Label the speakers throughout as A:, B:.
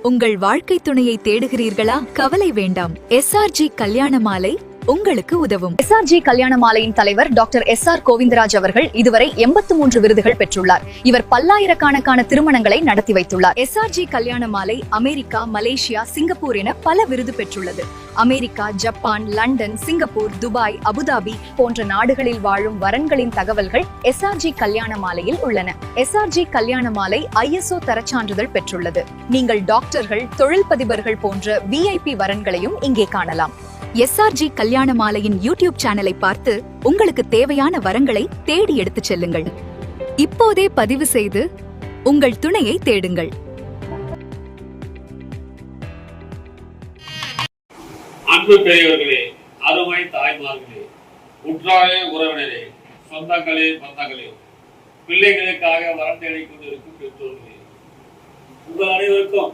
A: உங்கள் வாழ்க்கை துணையை தேடுகிறீர்களா? கவலை வேண்டாம். SRG கல்யாண மாலை உங்களுக்கு உதவும்.
B: SRG கல்யாண மாலையின் தலைவர் டாக்டர் SR கோவிந்தராஜ் அவர்கள் இதுவரை 83 விருதுகள் பெற்றுள்ளார். இவர் பல்லாயிரக்கணக்கான திருமணங்களை நடத்தி வைத்துள்ளார். SRG கல்யாண மாலை அமெரிக்கா, மலேசியா, சிங்கப்பூர் என பல விருது பெற்றுள்ளது. America, Japan, London, Singapore, Dubai, Abu Dhabi போன்ற நாடுகளில் வாழும் வரன்களின் தகவல்கள் SRG கல்யாண மாலையில் உள்ளன. SRG கல்யாண மாலை ISO தரச்சான்றிதழ் பெற்றுள்ளது. நீங்கள் டாக்டர்கள், தொழில்பதிபர்கள் போன்ற VIP வரன்களையும் இங்கே காணலாம்.
A: SRG கல்யாண மாலையின் யூடியூப் சேனலை பார்த்து உங்களுக்கு தேவையான வரங்களை தேடி எடுத்துச் செல்லுங்கள். இப்போதே பதிவு செய்து உங்கள் துணையை தேடுங்கள்.
C: அன்பு பெரியவர்களே, அருமை தாய்மார்களே, உற்றாரே, உறவினரே, சொந்தங்களே, பந்தங்களே, பிள்ளைகளுக்காக வரம் தேடிக் கொண்டிருக்கும் பெற்றோர்களே, உங்கள் அனைவருக்கும்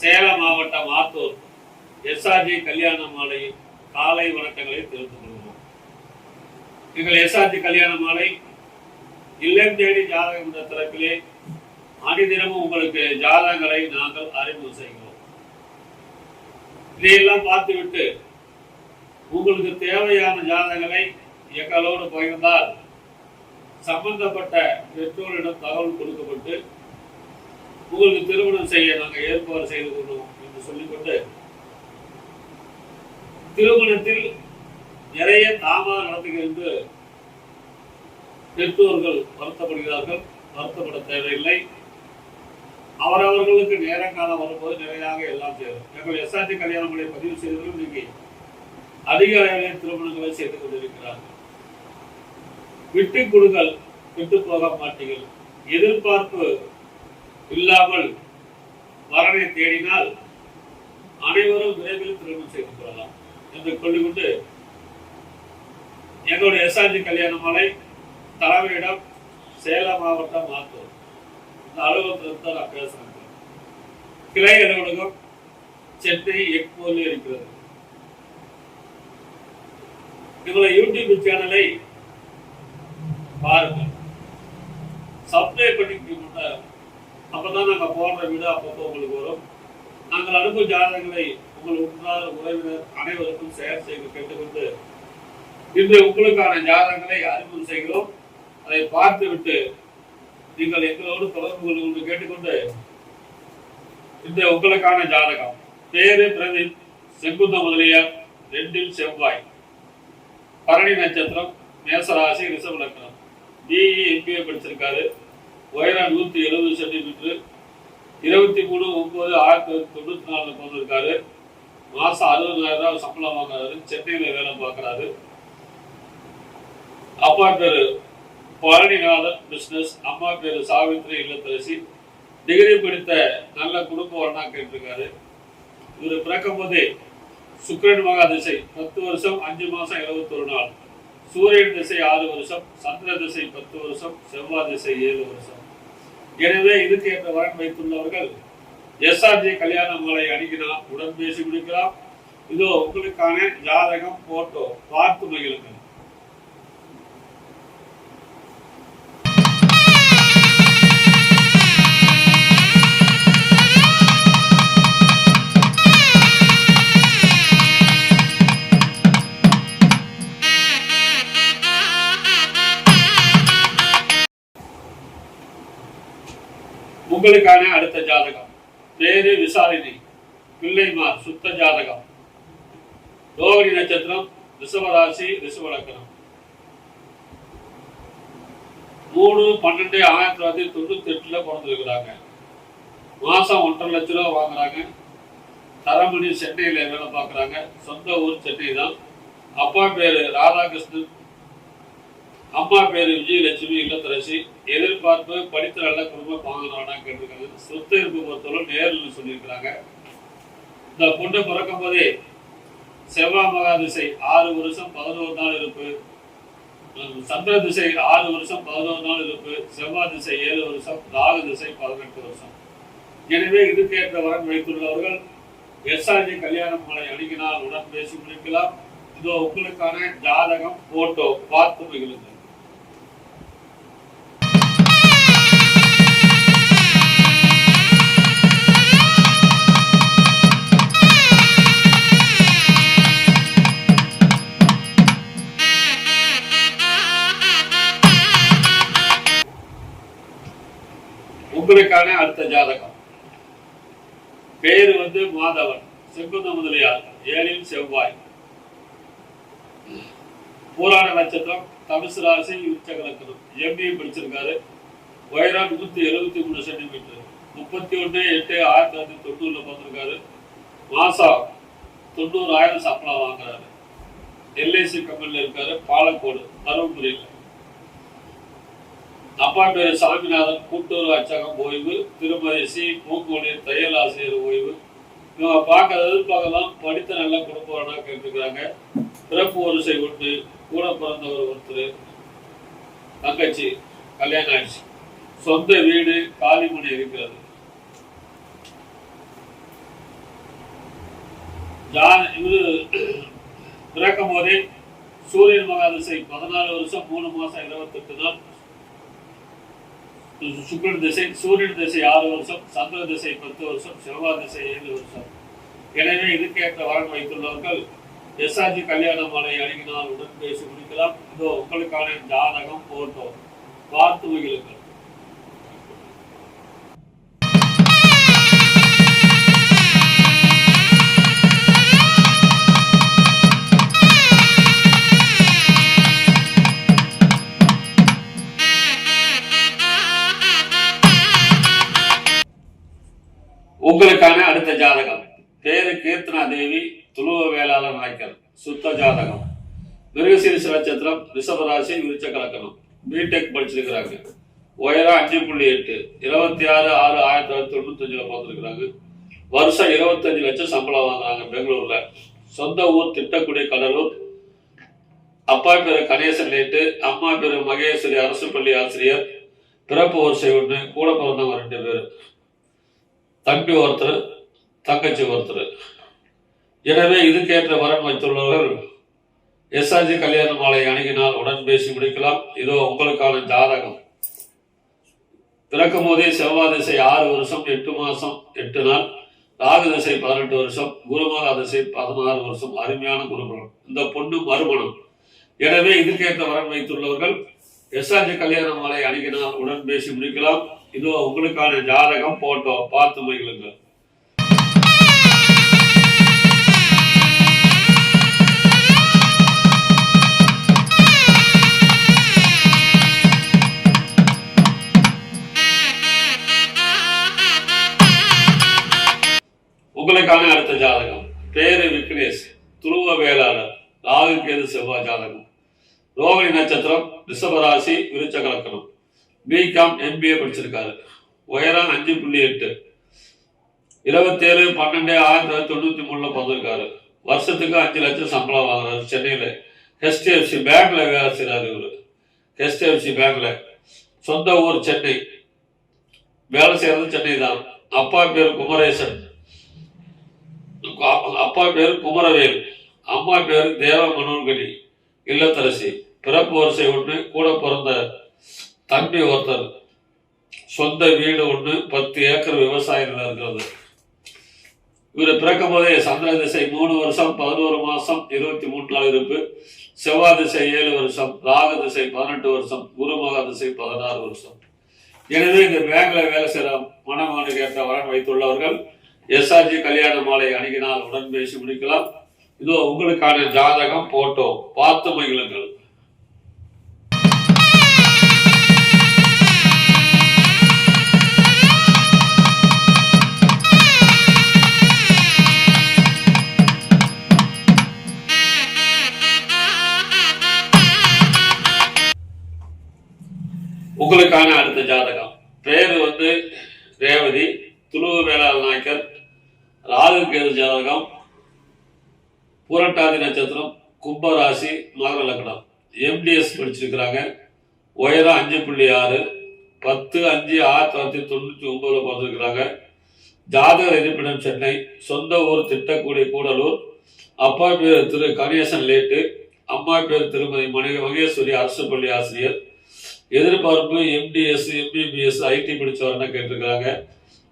C: சேலம் மாவட்டம் ஆத்தூர் SRG கல்யாண மாலையின் காலை வணக்கங்களை தெரிந்து கொள்வோம். எங்கள் SRG கல்யாண மாலை இல்லம் தேடி ஜாதகம் என்ற தரப்பிலே அனைதினமும் உங்களுக்கு ஜாதகங்களை நாங்கள் அறிமுகம் செய்கிறோம். இதையெல்லாம் பார்த்துவிட்டு உங்களுக்கு தேவையான ஜாதகங்களை எங்களோடு பகிர்ந்தால் சம்பந்தப்பட்ட பெற்றோரிடம் தகவல் கொடுக்கப்பட்டு உங்களுக்கு திருமணம் செய்ய நாங்கள் ஏற்பாடு செய்து கொள்வோம் என்று சொல்லிக்கொண்டு, திருமணத்தில் நிறைய தாமதம் நடத்துகிறது பெற்றோர்கள் வருத்தப்படுகிறார்கள். வருத்தப்பட தேவையில்லை. அவரவர்களுக்கு நேரங்காலம் வரும்போது நிறையாக எல்லாம் சேரும். எங்கள் SRG கல்யாண முறை பதிவு செய்தவர்கள் இன்னைக்கு அதிக அளவில் திருமணங்களை செய்து கொண்டிருக்கிறார்கள். விட்டு கொடுங்கள், விட்டு போக மாட்டீர்கள். எதிர்பார்ப்பு இல்லாமல் வரனை தேடினால் அனைவரும் விரைவில் திருமணம் செய்து கொள்ளலாம் என்று சொல்லிக்கொண்டு, எங்களுடைய SRG கல்யாண மாலை தலைமையிடம் சேலம் மாவட்டம் ஆத்தூர் இந்த அலுவலகத்தில் தான் நான் பேசுறேன். கிளை அலுவலகம் சென்னை எக்மோரில் இருக்கிறது. எங்களுடைய யூடியூப் சேனலை பாருங்கள், சப்ஸ்கிரைப் பண்ணிக்கிட்டு அப்பதான் நாங்க போடுற வீடு அப்பப்போ உங்களுக்கு வரும். நாங்கள் அனுப்பும் ஜாதகங்களை உங்கள் உற்றார் உறவினர் அனைவருக்கும் ஷேர் செய்து கேட்டுக்கொண்டு, இன்று உங்களுக்கான ஜாதகங்களை அறிமுகம் செய்கிறோம். அதை பார்த்துவிட்டு நீங்கள் எங்களோடு தொடர்பு கொண்டு கேட்டுக்கொண்டு, இந்த உங்களுக்கான ஜாதகம் பேரு பிரதீப், செங்குந்த முதலியார், 2 செவ்வாய், பரணி நட்சத்திரம், மேசராசி, ரிஷப லக்னம், BE MBA படிச்சிருக்காரு, உயரம் 170 சென்டிமீட்டர், 23/9/1994 பிறந்திருக்காரு. மாசம் 60,000 சம்பளம் வாங்குறாரு. சென்னையில வேலை பார்க்கிறாரு. அப்பா பேரு பழனிநாதன், பிசினஸ். அம்மா பேரு சாவித்ரி, இல்லத்தரசி. டிகிரி படித்த நல்ல குடும்ப வரனா கேட்டிருக்காரு. இவர் பிறக்கும் போதே சுக்கிரன் மகா திசை 10 வருஷம் 5 மாசம் 21 நாள், சூரியன் திசை 6 வருஷம், சந்திர திசை 10 வருஷம், செவ்வாய் திசை 7 வருஷம். எனவே இதுக்கு ஏற்ற வரன் வைத்துள்ளவர்கள் SRG கல்யாண மாலை அணுகினால் உடன் பேசி முடிக்கலாம். இதோ உங்களுக்கான ஜாதகம், போட்டோ பார்த்து மகிழுங்கள். உங்களுக்கான அடுத்த ஜாதகம் பேரு விசாலினி, பிள்ளைமார், சுத்த ஜாதகம், ரோகிணி நட்சத்திரம், ரிஷபராசி, ரிஷப லக்னம், 3/12/1998 பிறந்திருக்கிறாங்க. மாசம் 1.5 லட்சம் ரூபாய் வாங்குறாங்க. தரமணி, சென்னையில வேலை பார்க்குறாங்க. சொந்த ஊர் சென்னை தான். அப்பா பேரு ராதாகிருஷ்ணன், அம்மா பேரு விஜயலட்சுமி, இல்லத்தரசி. எதிர்பார்ப்பு படித்த நல்ல குடும்பம் வாங்கினா கேட்டிருக்காங்க. சொத்து இருப்பு பொறுத்தவரை நேரில் சொல்லியிருக்கிறாங்க. இந்த பொண்ணு பிறக்கும் போதே செவ்வாய் மகா திசை 6 வருஷம் 11 நாள் இருப்பு, சந்திர திசை 6 வருஷம் 11 நாள் இருப்பு, செவ்வாய் திசை 7 வருஷம், ராகு திசை 18 வருஷம். எனவே இதுக்கேற்ற வரன் வைத்துள்ளவர்கள் SRG கல்யாண மாலை அணுகினால் உடன் பேசி முடிக்கலாம். இதோ உங்களுக்கான ஜாதகம், போட்டோ பார்த்து மகிழுங்கள். உங்களுக்கான அடுத்த ஜாதகம். பேரு மாதவன், செங்குந்த முதலியார், 7 செவ்வாய். பூராட நட்சத்திரம், தனுசு ராசி, விருச்சக லக்னம். MBA படிச்சிருக்காரு. உயரம் 173 சென்டிமீட்டர். 31/8/1990 பிறந்திருக்காரு. மாசம் 90,000 சம்பளம் வாங்குறாரு. LIC கம்பெனில இருக்காரு. பாலக்கோடு, தருமபுரியில். அப்பா பேரு சாமிநாதன், கூட்டுறவு அச்சகம் ஓய்வு. திருமதி சி பூங்கோடி, தையல் ஆசிரியர் ஓய்வு. இவங்க எதிர்பார்க்கலாம். படித்த நல்ல குடும்பம்னா கேட்டுக்கிறாங்க. பிறப்பு வரிசை ஒன்று, கூட பிறந்தவர் ஒருத்தர், தங்கச்சி, கல்யாணம் ஆயிடுச்சு. சொந்த வீடு, காலிமனை இருக்கிறது. பிறக்கும் போதே சூரியன் மகாதிசை 14 வருஷம் 3 மாசம் 28 நாள். சுக்கிரன் திசை, சூரியன் திசை 6 வருஷம், சந்திர திசை 10 வருஷம், செவ்வாய் திசை 7 வருஷம். எனவே இதுக்கேற்ற வரன் வைத்துள்ளவர்கள் SRG கல்யாண மாலை அணுகினால் உடன் பேசி முடிக்கலாம். இதோ உங்களுக்கான ஜாதகம் போட்டோ பார்த்து மகிழுங்கள். உங்களுக்கான அடுத்த ஜாதகம். பேரு கீர்த்தனா தேவி, துளுவ வேளாளர் நாயக்கர், சுத்த ஜாதகம். மிருகசீரிஷ நட்சத்திரம், ரிஷபராசி, விருச்சக லக்னம். BTech படிச்சிருக்கிறாங்க. உயரம் 5.8, 26/6/1995 பிறந்திருக்கிறாங்க. வருஷம் 25 லட்சம் சம்பளம் வாங்குறாங்க பெங்களூர்ல. சொந்த ஊர் திட்டக்குடி, கடலூர். அப்பா பேரு கணேசன் லேட்டு, அம்மா பேரு மகேஸ்வரி, அரசு பள்ளி ஆசிரியர். பிறப்பு வரிசை ஒன்று, கூட பிறந்தவங்க 2 பேர், தம்பி ஒருத்தர், தங்கச்சி ஒருத்தர். எனவே இதுக்கேற்ற வரன் வைத்துள்ளவர்கள் SRG கல்யாண மாலை அணுகினால் உடன் பேசி முடிக்கலாம். இதோ உங்களுக்கான ஜாதகம். பிறக்கும் போதே செவ்வாய் திசை 6 வருஷம் 8 மாசம் 8 நாள். ராகு திசை 18 வருஷம், குருமகா திசை 16 வருஷம். அருமையான குருகுலம். இந்த பொண்ணு மறுமணம். எனவே இதுக்கேற்ற வரன் வைத்துள்ளவர்கள் SRG கல்யாண மாலை அணுகினால் உடன் பேசி முடிக்கலாம். இதோ உங்களுக்கான ஜாதகம் போட்டோ பார்த்து மகிழுங்கள். உங்களுக்கான அடுத்த ஜாதகம். பேரு விக்னேஷ், துருவ வேளாளர், ராகு கேது செவ்வாய் ஜாதகம். ரோகிணி நட்சத்திரம், ரிஷபராசி, விருச்சக லக்னம். BCom MBA படிச்சிருக்காரு. உயரம் 5.8, 27/12/1993 பிறந்திருக்காரு. வருஷத்துக்கு 5 லட்சம் சம்பளம் வாங்குறாரு. சென்னையில HDFC பேங்க்ல வேலை செய்யறாரு. இவரு HDFC பேங்க்ல. சொந்த ஊர் சென்னை. வேலை செய்யறது சென்னை தான். அப்பா பேரு குமரேசன், அப்பா பேரு குமரவேல், அம்மா பேரு தேவ மனோன்கடி, இல்லத்தரசி. பிறப்பு வரிசை ஒன்று, கூட பிறந்த தம்பி ஒருத்தர், சொந்த வீடு ஒன்று, 10 ஏக்கர் விவசாயம் இருக்கிறது. இவர் பிறக்கும் போதே சந்திர திசை 3 வருஷம் 11 மாசம் 23 நாள் இருப்பு. செவ்வாய் திசை 7 வருஷம், ராகு திசை 18 வருஷம், குருமகா திசை 16 வருஷம். எனவே இந்த பேங்க்ல வேலை செய்யற மனமானுக்கு ஏற்ற வரன் வைத்துள்ளவர்கள் SRG கல்யாண மாலை அணுகினால் உடன் பேசி முடிக்கலாம். இதோ உங்களுக்கான ஜாதகம் போட்டோ பார்த்து மகிழுங்கள். உங்களுக்கான அடுத்த ஜாதகம். பேரு ரேவதி, துளுவ வேளாளர் நாயக்கர், ராகு கேது ஜாதகம். பூரட்டாதி நட்சத்திரம், கும்பராசி, மகர லக்னம். MDS படிச்சிருக்கிறாங்க. உயரம் 5.6, 10/5/1999 பிறந்திருக்கிறாங்க. ஜாதகர் இருப்பிடம் சென்னை. சொந்த ஊர் திட்டக்குடி, கூடலூர். அப்பா பேர் திரு கணேசன் லேட்டு, அம்மா பேர் திருமதி மகேஸ்வரி, அரசு பள்ளி ஆசிரியர். எதிர்பார்ப்பு MDS MBBS IT படிச்சவர்னா கேட்டிருக்கிறாங்க.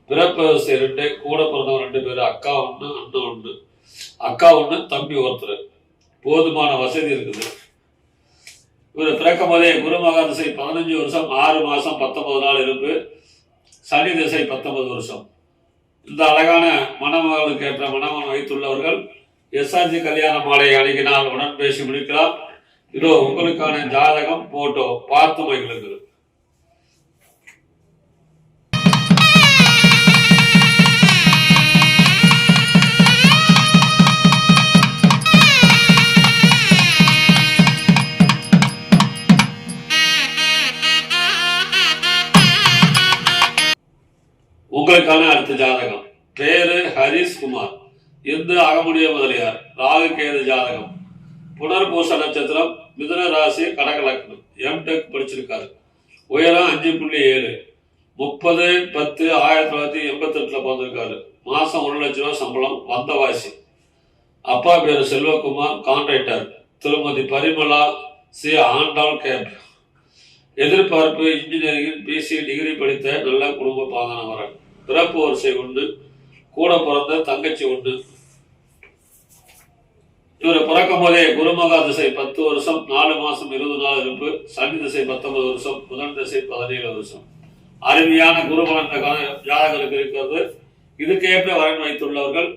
C: பிறப்பு 2, கூட பிறந்தவங்க 2 பேர், அக்கா 1 அண்ணன் 1. அக்கா 1 தம்பி ஒருத்தர். போதுமான வசதி இருக்குது. இவர் பிறக்கும் போதே குருமகா திசை 15 வருஷம் 6 மாசம் 19 நாள் இருப்பு. சனி திசை 19 வருஷம். இந்த அழகான மணமகளுக்கு ஏற்ற மணமகன் வைத்துள்ளவர்கள் எஸ்ஆர்ஜி கல்யாண மாலை அணுகினால் உடன் பேசி முடிக்கலாம். இதோ உங்களுக்கான ஜாதகம் போட்டோ பார்த்து மகிழுங்கள். உங்களுக்கான அடுத்த ஜாதகம். பேரு ஹரிஷ் குமார், இந்து அகமுடிய முதலியார், ராகு கேது ஜாதகம். புனர்பூச நட்சத்திரம், மிதுன ராசி, கடக லக்னம். எம்டெக் படிச்சிருக்காரு. உயரம் 5.7, 30/10/1988 பிறந்திருக்காரு. மாசம் 1 லட்ச ரூபாய் சம்பளம், வந்தவாசி. அப்பா பேரு செல்வகுமார், கான்ட்ராக்டர். திருமதி பரிமலா சி ஆண்டாள் கேப். எதிர்பார்ப்பு இன்ஜினியரிங் பிசி டிகிரி படித்த நல்ல குடும்ப பாதனவரன். பிறப்பு வரிசை உண்டு. கூட பிறந்த தங்கச்சி உண்டு. இவர் பிறக்கும் போதே குருமகா திசை 10 வருஷம் 4 மாசம் 20 நாள் இருப்பு. சனி திசை 19 வருஷம், புதன் திசை 17 வருஷம். அருமையான குருபலன் ஜாதகருக்கு இருக்கிறது. இதுக்கேற்ப வரன் வைத்துள்ளவர்கள்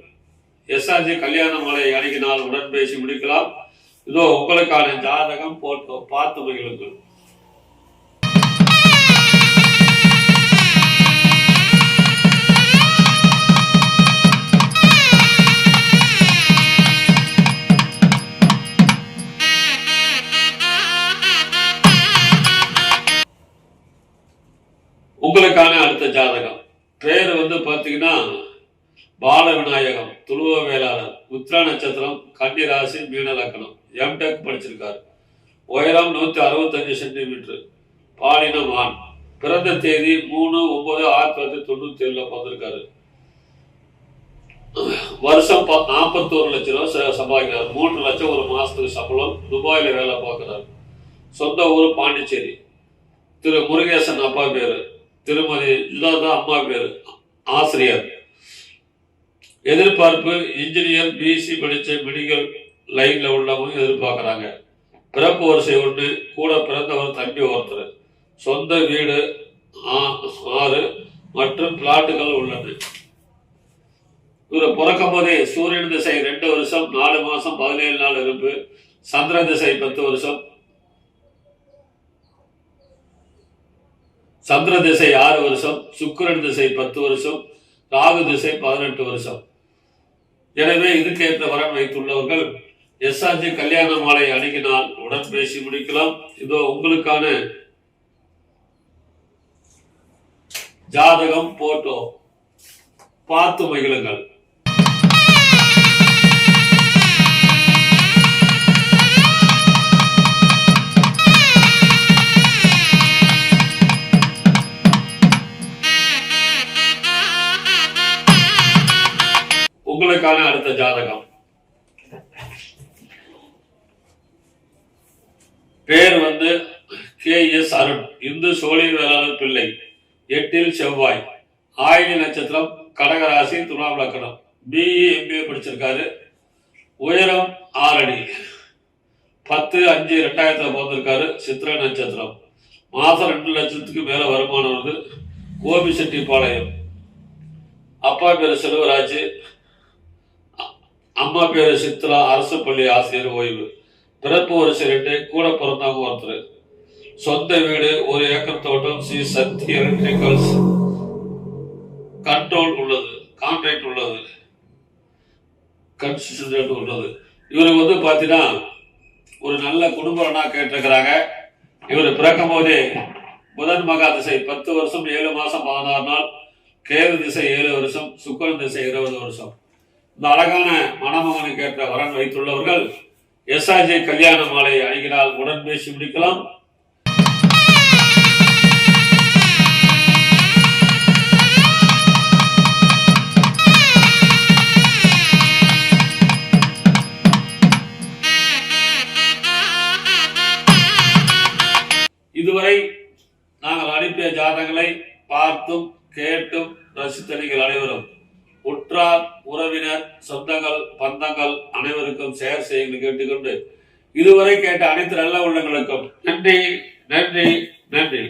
C: எஸ்ஆர்ஜி கல்யாண மாலை அணுகினால் உடன் பேசி முடிக்கலாம். இதோ உங்களுக்கான ஜாதகம் போட்டோ பார்த்து மகிழுங்கள். உங்களுக்கான அடுத்த ஜாதகம். பேர் பாத்தீங்கன்னா பால விநாயகம், துளுவ வேளாளர், உத்திரா நட்சத்திரம், கன்னி ராசி, மீன லக்னம். எம்டெக் படிச்சிருக்காரு. உயரம் 165 சென்டிமீட்டர். பாலினம் ஆண். பிறந்த தேதி 3/9/1997 பிறந்திருக்காரு. வருஷம் 41 லட்ச ரூபாய் சம்பாதிக்கிறார். 3 லட்சம் ஒரு மாசத்துக்கு சம்பளம். துபாயில வேலை பார்க்கிறார். சொந்த ஊர் பாண்டிச்சேரி. திரு முருகேசன் அப்பா பேரு. திருமதி இல்லாத அம்மா பேரு. ஆசிரியர். எதிர்பார்ப்பு இன்ஜினியர் பிசி படிச்ச மெடிக்கல் லைன்ல உள்ளவங்க எதிர்பார்க்கிறாங்க. பிறப்பு வரிசை 1. கூட பிறந்தவர் தம்பி ஒருத்தர். சொந்த வீடு 6 மற்றும் பிளாட்டுகள் உள்ளது. இவர் பிறக்கும் போதே சூரியன் திசை 2 வருஷம் 4 மாசம் 17 நாள் இருப்பு. சந்திர திசை 10 வருஷம். சந்திர திசை 6 வருஷம். சுக்கிரன் திசை 10 வருஷம். ராகு திசை 18 வருஷம். எனவே இதுக்கேற்ற வரன் வைத்துள்ளவர்கள் எஸ்ஆர்ஜி கல்யாண மாலை அணுகினால் உடன் பேசி முடிக்கலாம். இதோ உங்களுக்கான ஜாதகம் போட்டோ பார்த்து மகிழுங்கள். உங்களுக்கான அடுத்த ஜாதகம். பேர் KS அருண், இந்து சோழி வேளாளர் பிள்ளை. 8 செவ்வாய். ஆயினி நட்சத்திரம், கடகராசி, துலாம் லக்னம். BE MBA படிச்சிருக்காரு. உயரம் 6 அடி. 10/5/2000 பிறந்திருக்காரு. சித்திர நட்சத்திரம். மாசம் 2 லட்சத்துக்கு மேல வருமானம் வருது. கோபிசெட்டிப்பாளையம். அப்பா பேரு செல்வராஜ், அம்மா பேரு சித்ரா, அரசு பள்ளி ஆசிரியர், ஓய்வு. பிறப்பு வரிசை 2. கூட பிறந்தவங்க ஒருத்தர். சொந்த வீடு 1 ஏக்கர் தோட்டம். ஸ்ரீ சக்தி எலக்ட்ரிக்கல்ஸ் கண்ட்ரோல் உள்ளது. கான்ட்ராக்ட் உள்ளது. கன்ஸ்ட்ரக்ஷன் உள்ளது. இவருக்கு பாத்தீங்கன்னா ஒரு நல்ல குடும்பம்னா கேட்டிருக்கிறாங்க. இவர் பிறக்கும் போதே புதன் மகா திசை 10 வருஷம் 7 மாசம் 16 நாள். கேது திசை 7 வருஷம். சுக்கிரன் திசை 20 வருஷம். இந்த அழகான மணமகனுக்கு ஏற்ற வரன் வைத்துள்ளவர்கள் எஸ்ஆர்ஜி கல்யாண மாலை அணுகினால் உடன் பேசி முடிக்கலாம். இதுவரை நாங்கள் அனுப்பிய ஜாதகங்களை பார்த்தும் கேட்டும் ரசித்த நீங்கள் அனைவரும் உற்றார், உறவினர், சொந்தங்கள், பந்தங்கள் அனைவருக்கும் ஷேர் செய்யுங்கள் கேட்டுக்கொண்டு இதுவரை கேட்ட அனைத்து நல்ல உள்ளங்களுக்கும் நன்றி, நன்றி, நன்றி.